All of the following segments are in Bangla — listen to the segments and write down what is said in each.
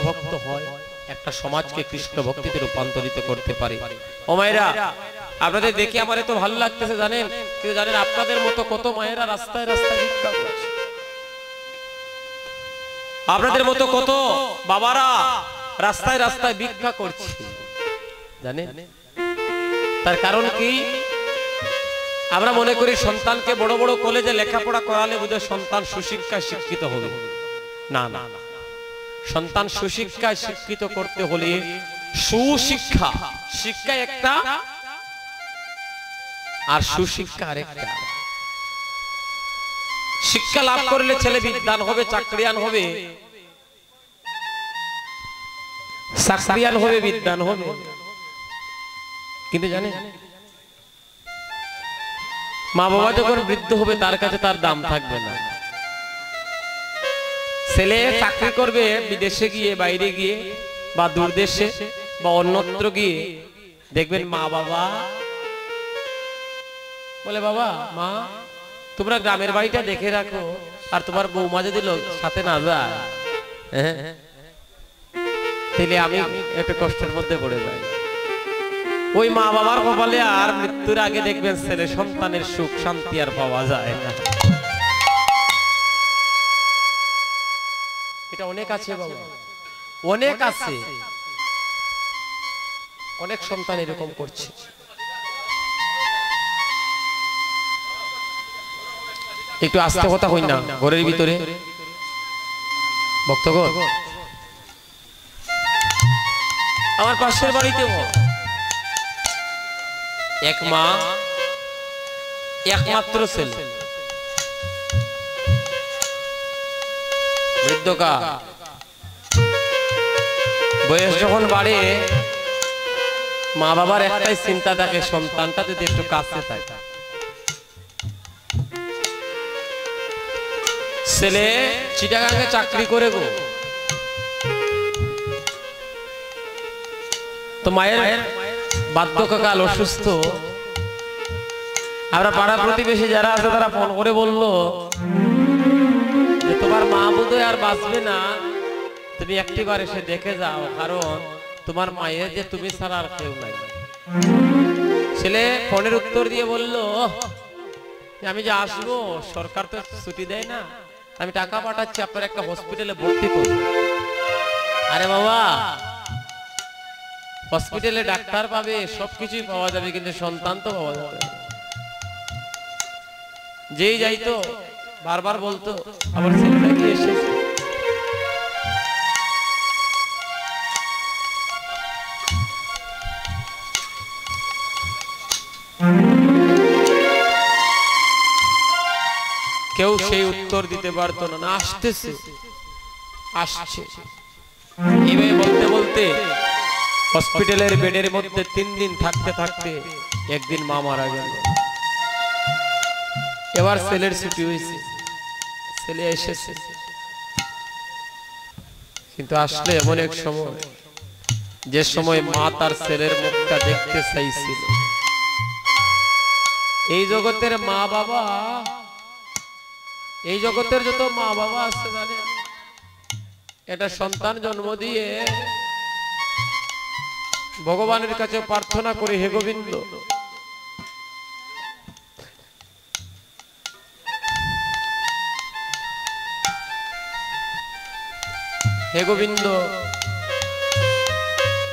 ভক্ত হয় একটা সমাজকে কৃষ্ণ ভক্তিতে রূপান্তরিত করতে পারে। ও মায়েরা, আপনাদের দেখে আমার এত ভালো লাগতেছে জানেন, কেউ জানেন আপনাদের মতো কত মায়েরা রাস্তায় রাস্তায় ভিক্ষা করছে, আপনাদের মতো কত বাবারা রাস্তায় রাস্তায় ভিক্ষা করছে জানেন? তার কারণ কি? আমরা মনে করি সন্তানকে বড় বড় কলেজে লেখাপড়া করালে বোধহয় সন্তান সুশিক্ষায় শিক্ষিত হবে। না না, সন্তান সুশিক্ষায় শিক্ষিত করতে হলে সুশিক্ষা, শিক্ষা একটা আর সুশিক্ষা আরেকটা। শিক্ষা লাভ করলে ছেলে বিদ্বান হবে, চাকরিয়ান হবে, চাকরিয়ান হবে, বিদ্বান হবে, কিন্তু জানেন মা বাবা যখন বৃদ্ধ হবে তার কাছে তার দাম থাকবে না। ছেলে চাকরি করবে বিদেশে গিয়ে, বাইরে গিয়ে বা দূরদেশে বা অন্যত্র গিয়ে, দেখবেন মা বাবা বলে বাবা মা তোমরা গ্রামের বাড়িটা দেখে রাখো, আর তোমার বৌমা যদি সাথে না যায় তাহলে আমি একটু কষ্টের মধ্যে পড়ে যাই। ওই মা বাবার কপালে আর মৃত্যুর আগে দেখবেন ছেলে সন্তানের সুখ শান্তি আর পাওয়া যায় না। এটা অনেক আছে বাবা, অনেক আছে, অনেক সন্তান এরকম করছে। একটু আস্তে কথা হই না ঘরের ভিতরে ভক্তগণ। আমার পাশের বাড়িতে এক মা, একমাত্র ছেলে, বৃদ্ধকা, বয়স যখন বাড়ে মা বাবার একটাই চিন্তা থাকে সন্তানটা যদি একটু কাছে থাকে। ছেলে চিটাগাঙ্গে চাকরি করে গো, তো মায়ের বার্ধক্যকাল, অসুস্থ। আমরা পাড়া প্রতিবেশী যারা আছে তারা ফোন করে বলল যে তোমার মা বোধহয় আর বাঁচবে না, তুমি একটিবার এসে দেখে যাও, কারণ তোমার মায়ের যে তুমি ছাড়া আর কেউ নাই। ছেলে ফোনের উত্তর দিয়ে বলল আমি যে আসবো, সরকার তো ছুটি দেয় না, আমি টাকা পাঠাচ্ছি, আপনার একটা হসপিটালে ভর্তি করুন। আরে বাবা, হসপিটালে ডাক্তার পাবে, সবকিছুই পাওয়া যাবে, কিন্তু সন্তান তো পাওয়া যাবে না। যেই যাইতো বারবার বলতো আমার ছেলেটা কি এসেছে। কেউ সেই উত্তর দিতে পারতো না, না আসতেছে, আসছে। এইভাবে বলতে বলতে হসপিটালের বেডের মধ্যে 3 দিন থাকতে থাকতে একদিন মা মারা গেল। এবার ছেলের ছুটি হয়েছে, ছেলে এসেছে, কিন্তু আসলে এমন এক সময়, যে সময় মা তার ছেলের মুখটা দেখতে চাইছিল। এই জগতের মা বাবা, এই জগতের যত মা বাবা আছে জানেন, এটা সন্তান জন্ম দিয়ে ভগবানের কাছে প্রার্থনা করে, হে গোবিন্দ, হে গোবিন্দ,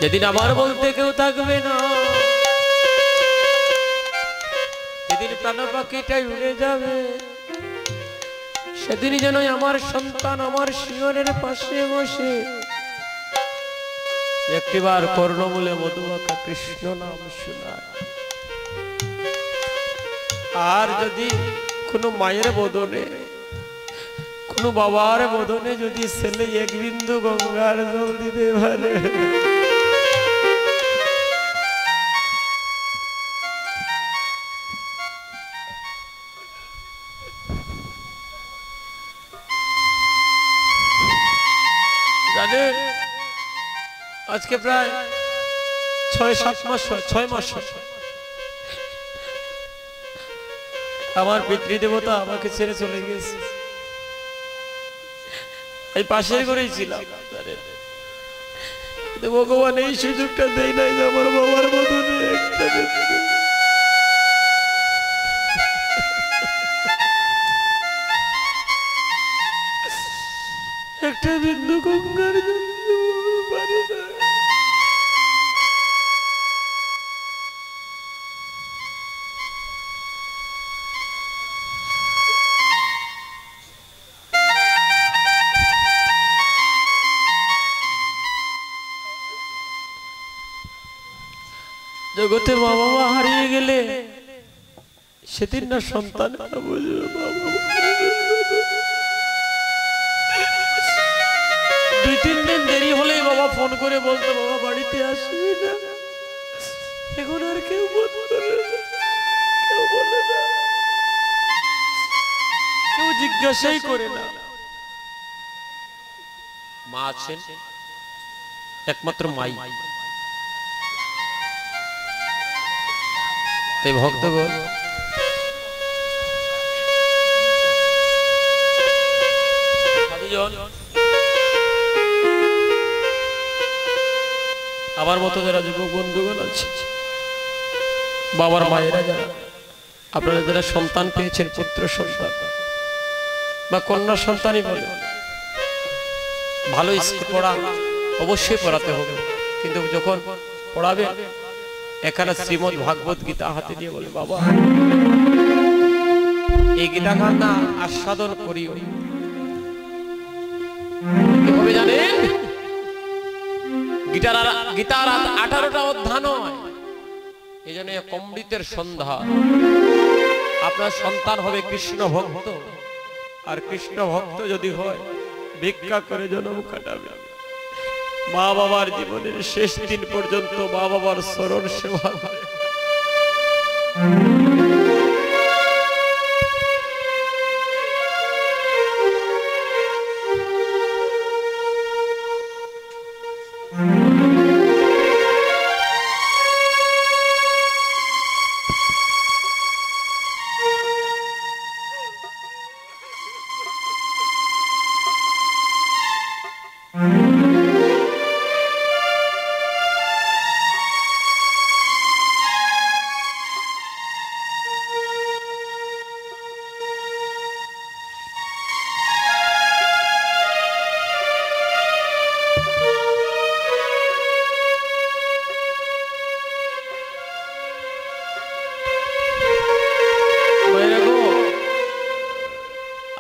যেদিন আমার বলতে কেউ থাকবে না, যেদিন প্রাণ পাখিটাই উড়ে যাবে, সেদিনই যেন আমার সন্তান আমার শিয়রের পাশে বসে একটিবার কর্ণমূলে মধুমাখা কৃষ্ণ নাম শোনায়। আর যদি কোনো মায়ের বদনে, কোনো বাবার বদনে যদি ছেলে এক বিন্দু গঙ্গার জল দিতে পারে, জানেন আজকে প্রায় 6-7 মাস, 6 মাস আমার পিতৃদেবতা আমাকে ছেড়ে চলে গেছে। এই পাশের ঘরেই ছিলাম, ভগবান এই সুযোগটা দেয় নাই যে আমার বাবার মতন একটা বিন্দু গঙ্গার পারি না। জগতে মা বাবা হারিয়ে গেলে সেদিন না সন্তান বুঝবে। দুই তিন দিন দেরি হলেই বাবা ফোন করে বলতো বাবা বাড়িতে আসবি না। এখন আর কেউ বলে না, কেউ জিজ্ঞাসাই করে না। মা আছেন একমাত্র মাই। তাই ভক্তগণ সাধুজন আমার মতো যারা যুবক বন্ধুগণ আছে, বাবার মায়েরা যারা, আপনারা যারা সন্তান পেয়েছেন, পুত্র সন্তান বা কন্যা সন্তানই বলে, ভালো স্কুল পড়া অবশ্যই পড়াতে হবে, কিন্তু যখন পড়াবে এখানে শ্রীমদ ভাগবত গীতা হাতে দিয়ে বলে বাবা এই গীতা গান না আস্বাদন করিও। কিভাবে জানেন? গীতার 18টা অধ্যায় নয়, এই জন্য অমৃতের সন্ধ্যা। আপনার সন্তান হবে কৃষ্ণ ভক্ত, আর কৃষ্ণ ভক্ত যদি হয় ভিক্ষা করে জন্ম কাটাবে। মা বাবার জীবনের শেষ দিন পর্যন্ত মা বাবার চরণ সেবা করে।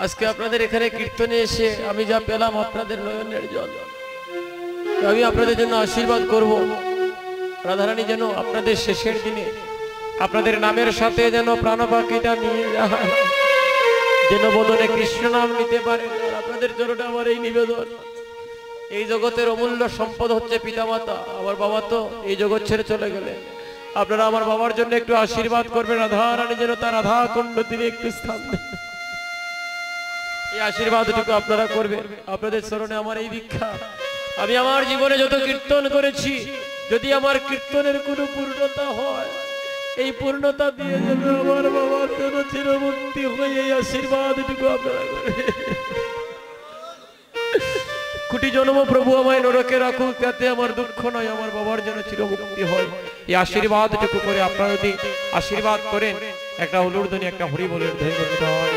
আজকে আপনাদের এখানে কীর্তনে এসে আমি যা পেলাম আপনাদের নয়নের জল, আমি আপনাদের জন্য আশীর্বাদ করব। রাধারানী যেন আপনাদের শেষের দিনে আপনাদের নামের সাথে যেন প্রাণ পাখিটা নিয়ে যায়, যেন বদনে কৃষ্ণ নাম নিতে পারে। আপনাদের চরণে আমার এই নিবেদন। এই জগতের অমূল্য সম্পদ হচ্ছে পিতামাতা। আমার বাবা তো এই জগৎ ছেড়ে চলে গেলেন, আপনারা আমার বাবার জন্য একটু আশীর্বাদ করবেন। রাধারানী যেন তার রাধা কুণ্ড তিনি একটু স্থান দেন, এই আশীর্বাদটুকু আপনারা করবেন। আপনাদের চরণে আমার এই ভিক্ষা। আমি আমার জীবনে যত কীর্তন করেছি, যদি আমার কীর্তনের কোনো পূর্ণতা হয়, এই পূর্ণতা দিয়ে যেন আমার বাবার জন্য চিরমুক্তি হয়ে এই আশীর্বাদটুকু আপনারা করবেন। কোটি জন্ম প্রভু আমায় নরকে রাখুক, যাতে আমার দুঃখ নয়, আমার বাবার জন্য চিরমুক্তি হয়। এই আশীর্বাদটুকু করে আপনারা যদি আশীর্বাদ করেন, একটা উলুধ্বনি, একটা হরি বলের ধ্বনি করতে হয়।